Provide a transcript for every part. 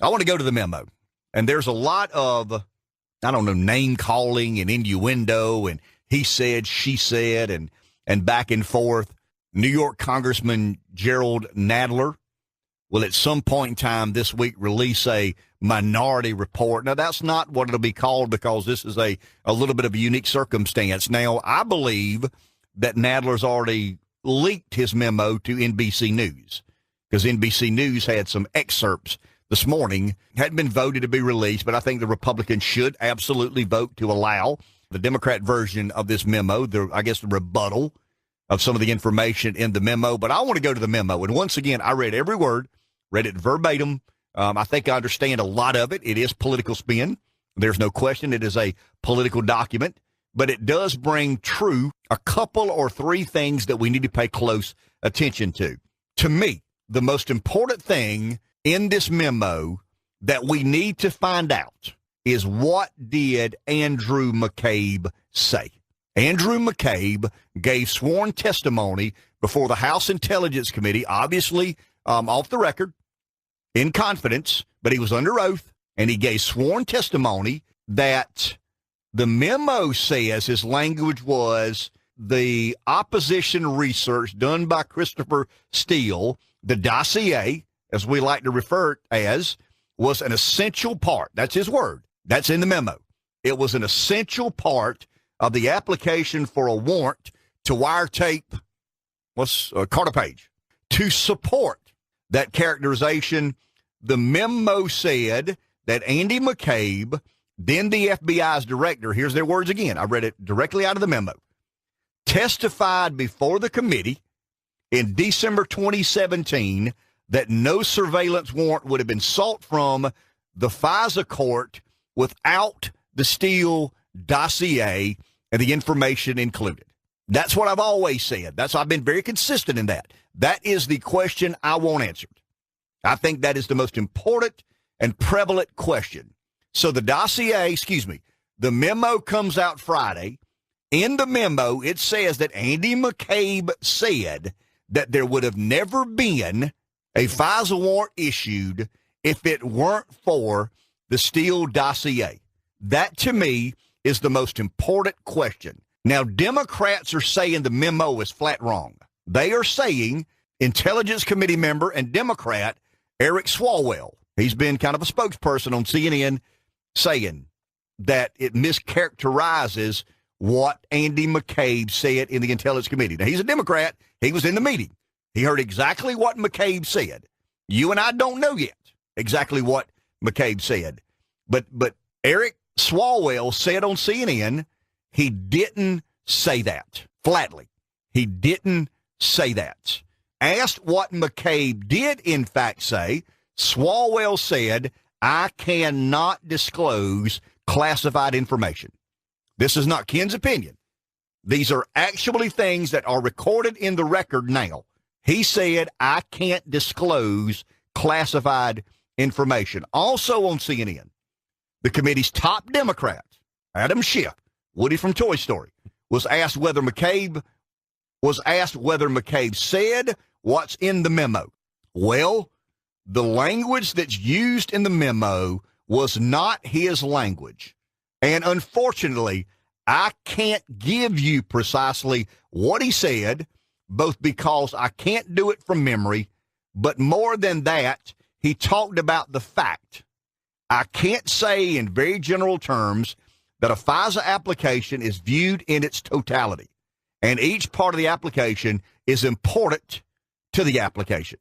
I want to go to the memo. And there's a lot of, I don't know, name calling and innuendo and he said, she said, and back and forth. New York Congressman Gerald Nadler will at some point in time this week release a minority report. Now, that's not what it'll be called because this is a little bit of a unique circumstance. Now, I believe that Nadler's already leaked his memo to NBC News because NBC News had some excerpts this morning, hadn't been voted to be released, but I think the Republicans should absolutely vote to allow the Democrat version of this memo, the rebuttal of some of the information in the memo. But I want to go to the memo. And once again, I read every word, read it verbatim. I think I understand a lot of it. It is political spin. There's no question it is a political document, but it does bring true a couple or three things that we need to pay close attention to. To me, the most important thing in this memo that we need to find out is what did Andrew McCabe say? Andrew McCabe gave sworn testimony before the House Intelligence Committee, obviously off the record, in confidence, but he was under oath, and he gave sworn testimony that the memo says his language was the opposition research done by Christopher Steele, the dossier, as we like to refer it as, was an essential part. That's his word. That's in the memo. It was an essential part of the application for a warrant to wiretap Carter Page. To support that characterization, the memo said that Andy McCabe, then the FBI's director, here's their words again, I read it directly out of the memo, testified before the committee in December 2017 that no surveillance warrant would have been sought from the FISA court without the Steele dossier and the information included. That's what I've always said. I've been very consistent in that. That is the question I want answered. I think that is the most important and prevalent question. So the the memo comes out Friday. In the memo, it says that Andy McCabe said that there would have never been a FISA warrant issued if it weren't for the Steele dossier. That, to me, is the most important question. Now, Democrats are saying the memo is flat wrong. They are saying Intelligence Committee member and Democrat Eric Swalwell, he's been kind of a spokesperson on CNN, saying that it mischaracterizes what Andy McCabe said in the Intelligence Committee. Now, he's a Democrat. He was in the meeting. He heard exactly what McCabe said. You and I don't know yet exactly what McCabe said. But Eric Swalwell said on CNN he didn't say that flatly. He didn't say that. Asked what McCabe did in fact say, Swalwell said, I cannot disclose classified information. This is not Ken's opinion. These are actually things that are recorded in the record now. He said, I can't disclose classified information. Also on CNN, the committee's top Democrat, Adam Schiff, Woody from Toy Story, was asked whether McCabe said what's in the memo. Well, the language that's used in the memo was not his language. And unfortunately, I can't give you precisely what he said, both because I can't do it from memory, but more than that, he talked about the fact. I can't say in very general terms that a FISA application is viewed in its totality, and each part of the application is important to the application.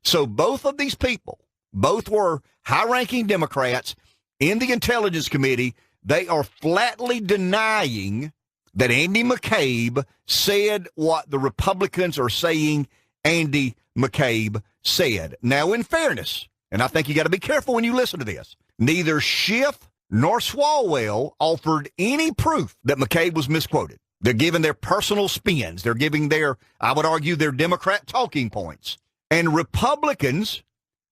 So both of these people, both were high-ranking Democrats in the Intelligence Committee. They are flatly denying that Andy McCabe said what the Republicans are saying Andy McCabe said. Now, in fairness, and I think you got to be careful when you listen to this, neither Schiff nor Swalwell offered any proof that McCabe was misquoted. They're giving their personal spins. They're giving their, I would argue, their Democrat talking points. And Republicans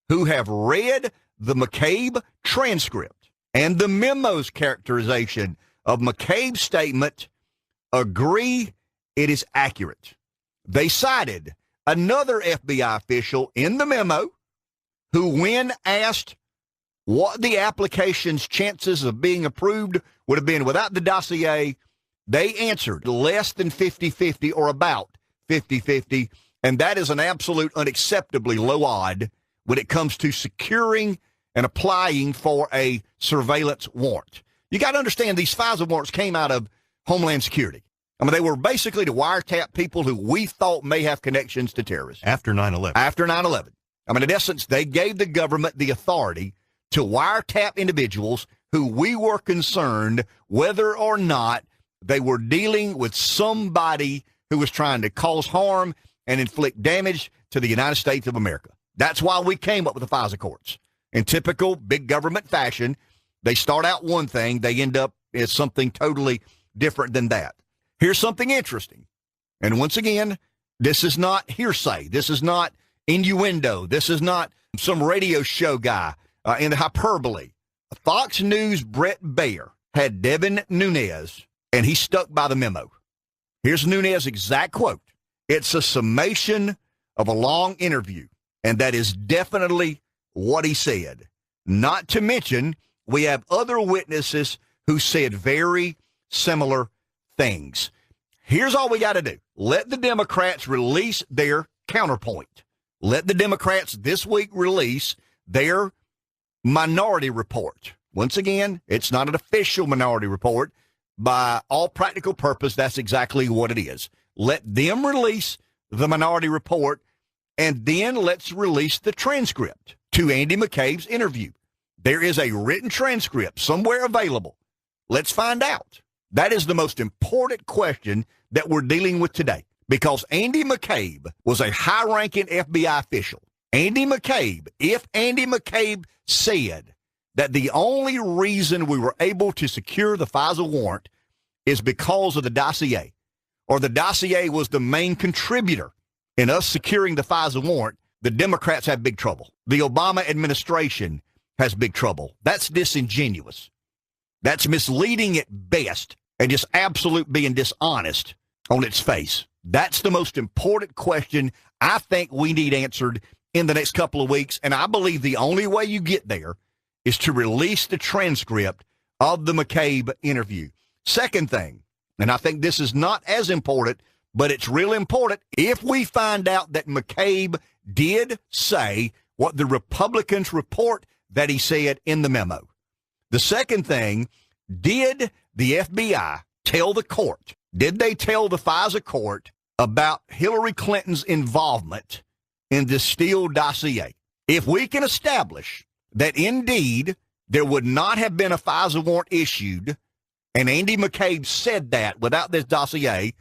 who have read the McCabe transcript and the memo's characterization of McCabe's statement agree it is accurate. They cited another FBI official in the memo who, when asked what the application's chances of being approved would have been without the dossier, they answered less than 50-50 or about 50-50, and that is an absolute unacceptably low odd when it comes to securing and applying for a surveillance warrant. You got to understand these FISA warrants came out of Homeland Security. I mean, they were basically to wiretap people who we thought may have connections to terrorism. After 9/11. After 9/11. I mean, in essence, they gave the government the authority to wiretap individuals who we were concerned whether or not they were dealing with somebody who was trying to cause harm and inflict damage to the United States of America. That's why we came up with the FISA courts. In typical big government fashion, they start out one thing, they end up as something totally different than that. Here's something interesting. And once again, this is not hearsay. This is not innuendo. This is not some radio show guy in the hyperbole. Fox News' Brett Baer had Devin Nunes, and he stuck by the memo. Here's Nunes' exact quote. It's a summation of a long interview, and that is definitely what he said. Not to mention, we have other witnesses who said very similar things. Here's all we got to do. Let the Democrats release their counterpoint. Let the Democrats this week release their minority report. Once again, it's not an official minority report. By all practical purpose, that's exactly what it is. Let them release the minority report, and then let's release the transcript to Andy McCabe's interview. There is a written transcript somewhere available. Let's find out. That is the most important question that we're dealing with today, because Andy McCabe was a high-ranking FBI official. Andy McCabe, if Andy McCabe said that the only reason we were able to secure the FISA warrant is because of the dossier, or the dossier was the main contributor in us securing the FISA warrant, the Democrats have big trouble. The Obama administration has big trouble. That's disingenuous. That's misleading at best and just absolute being dishonest on its face. That's the most important question I think we need answered in the next couple of weeks, and I believe the only way you get there is to release the transcript of the McCabe interview. Second thing, and I think this is not as important, but it's real important, if we find out that McCabe did say what the Republicans report that he said in the memo. The second thing, did the FBI tell the court, did they tell the FISA court about Hillary Clinton's involvement in this Steele dossier? If we can establish that indeed there would not have been a FISA warrant issued, and Andy McCabe said that without this dossier,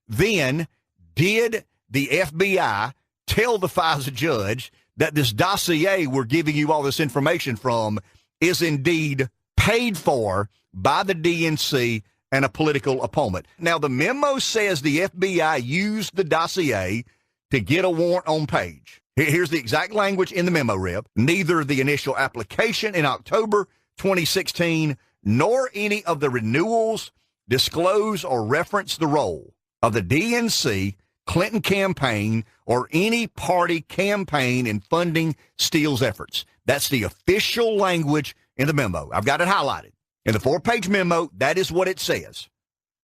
then did the FBI tell the FISA judge that this dossier we're giving you all this information from is indeed paid for by the DNC and a political opponent? Now, the memo says the FBI used the dossier to get a warrant on page. Here's the exact language in the memo, Reb. Neither the initial application in October 2016 nor any of the renewals disclose or reference the role of the DNC, Clinton campaign, or any party campaign in funding Steele's efforts. That's the official language in the memo. I've got it highlighted. In the 4-page memo, that is what it says.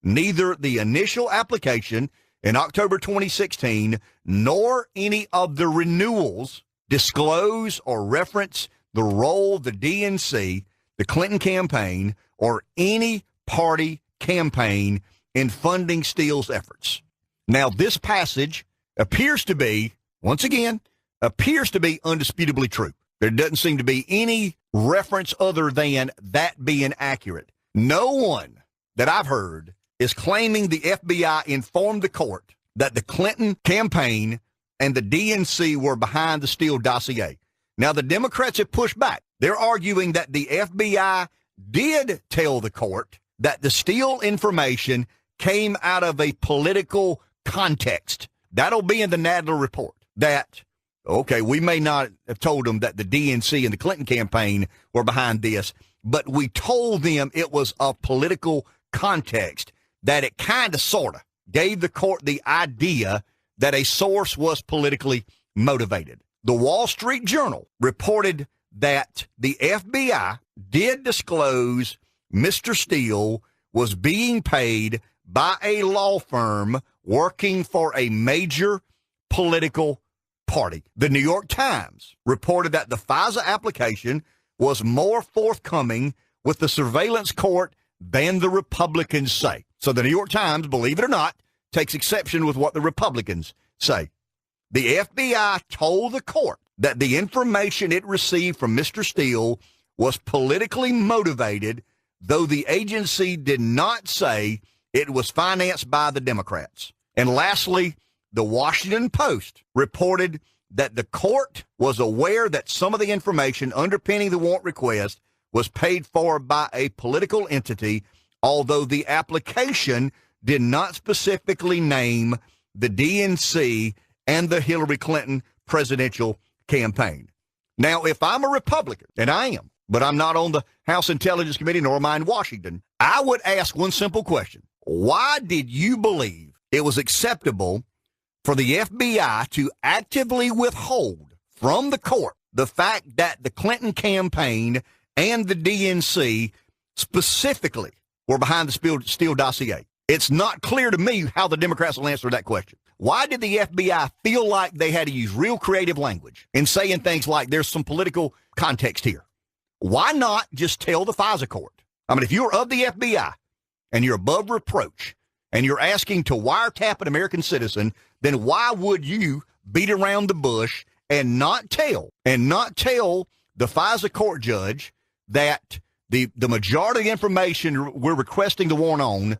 Neither the initial application in October 2016 nor any of the renewals disclose or reference the role of the DNC, the Clinton campaign, or any party campaign in funding Steele's efforts. Now, this passage appears to be, once again, undisputably true. There doesn't seem to be any reference other than that being accurate. No one that I've heard is claiming the FBI informed the court that the Clinton campaign and the DNC were behind the Steele dossier. Now, the Democrats have pushed back. They're arguing that the FBI did tell the court that the Steele information came out of a political context. That'll be in the Nadler report. That, okay, we may not have told them that the DNC and the Clinton campaign were behind this, but we told them it was a political context, that it kind of, sort of, gave the court the idea that a source was politically motivated. The Wall Street Journal reported that the FBI did disclose Mr. Steele was being paid by a law firm working for a major political party. The New York Times reported that the FISA application was more forthcoming with the surveillance court than the Republicans say. So the New York Times, believe it or not, takes exception with what the Republicans say. The FBI told the court that the information it received from Mr. Steele was politically motivated, though the agency did not say it was financed by the Democrats. And lastly, the Washington Post reported that the court was aware that some of the information underpinning the warrant request was paid for by a political entity, although the application did not specifically name the DNC and the Hillary Clinton presidential campaign. Now, if I'm a Republican, and I am, but I'm not on the House Intelligence Committee, nor am I in Washington, I would ask one simple question. Why did you believe it was acceptable for the FBI to actively withhold from the court the fact that the Clinton campaign and the DNC specifically were behind the Steele dossier? It's not clear to me how the Democrats will answer that question. Why did the FBI feel like they had to use real creative language in saying things like there's some political context here? Why not just tell the FISA court? I mean, if you're of the FBI and you're above reproach and you're asking to wiretap an American citizen, then why would you beat around the bush and not tell the FISA court judge that the majority of the information we're requesting the warrant on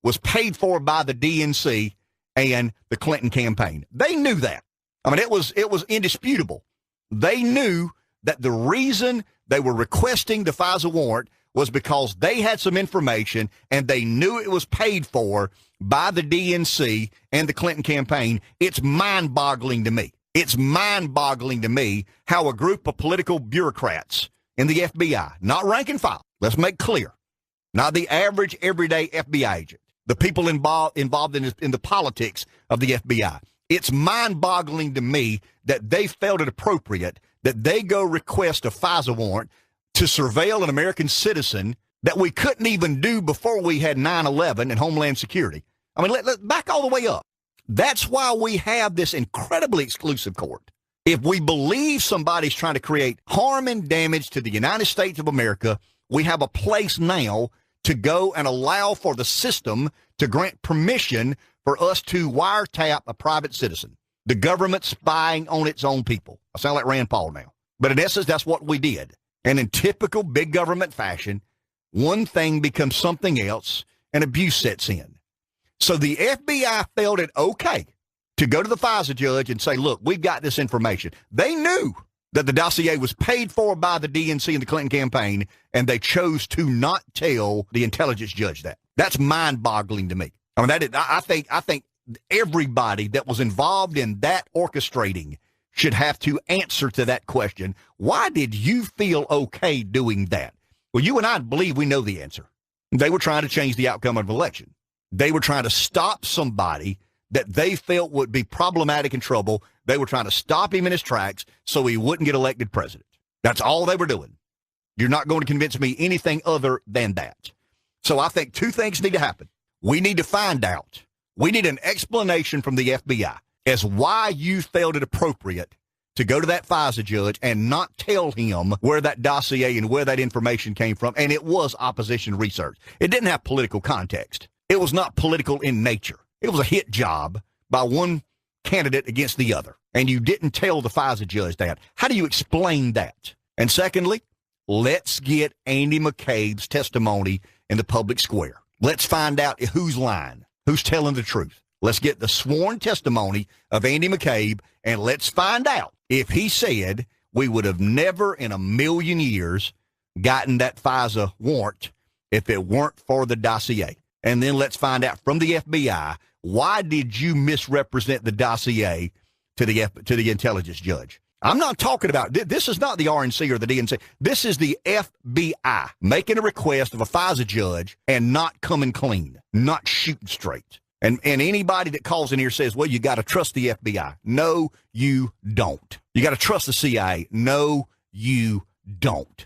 was paid for by the DNC and the Clinton campaign? They knew that. I mean, it was indisputable. They knew that the reason they were requesting the FISA warrant was because they had some information and they knew it was paid for by the DNC and the Clinton campaign. It's mind-boggling to me. It's mind-boggling to me how a group of political bureaucrats in the FBI, not rank and file, let's make clear, not the average everyday FBI agent, the people involved in the politics of the FBI. It's mind-boggling to me that they felt it appropriate that they go request a FISA warrant to surveil an American citizen that we couldn't even do before we had 9/11 and Homeland Security. I mean, let's back all the way up. That's why we have this incredibly exclusive court. If we believe somebody's trying to create harm and damage to the United States of America, we have a place now to go and allow for the system to grant permission for us to wiretap a private citizen. The government spying on its own people. I sound like Rand Paul now. But in essence, that's what we did. And in typical big government fashion, one thing becomes something else and abuse sets in. So the FBI felt it okay to go to the FISA judge and say, look, we've got this information. They knew that the dossier was paid for by the DNC and the Clinton campaign, and they chose to not tell the intelligence judge that. That's mind-boggling to me. I mean, I think everybody that was involved in that orchestrating should have to answer to that question. Why did you feel okay doing that? Well, you and I believe we know the answer. They were trying to change the outcome of an election. They were trying to stop somebody that they felt would be problematic and trouble. They were trying to stop him in his tracks so he wouldn't get elected president. That's all they were doing. You're not going to convince me anything other than that. So I think two things need to happen. We need to find out. We need an explanation from the FBI as why you felt it appropriate to go to that FISA judge and not tell him where that dossier and where that information came from. And it was opposition research. It didn't have political context. It was not political in nature. It was a hit job by one candidate against the other. And you didn't tell the FISA judge that. How do you explain that? And secondly, let's get Andy McCabe's testimony in the public square. Let's find out who's lying, who's telling the truth. Let's get the sworn testimony of Andy McCabe, and let's find out if he said we would have never in a million years gotten that FISA warrant if it weren't for the dossier. And then let's find out from the FBI, why did you misrepresent the dossier to the intelligence judge? I'm not talking about, this is not the RNC or the DNC. This is the FBI making a request of a FISA judge and not coming clean, not shooting straight. And anybody that calls in here says, well, you got to trust the FBI. No, you don't. You got to trust the CIA. No, you don't.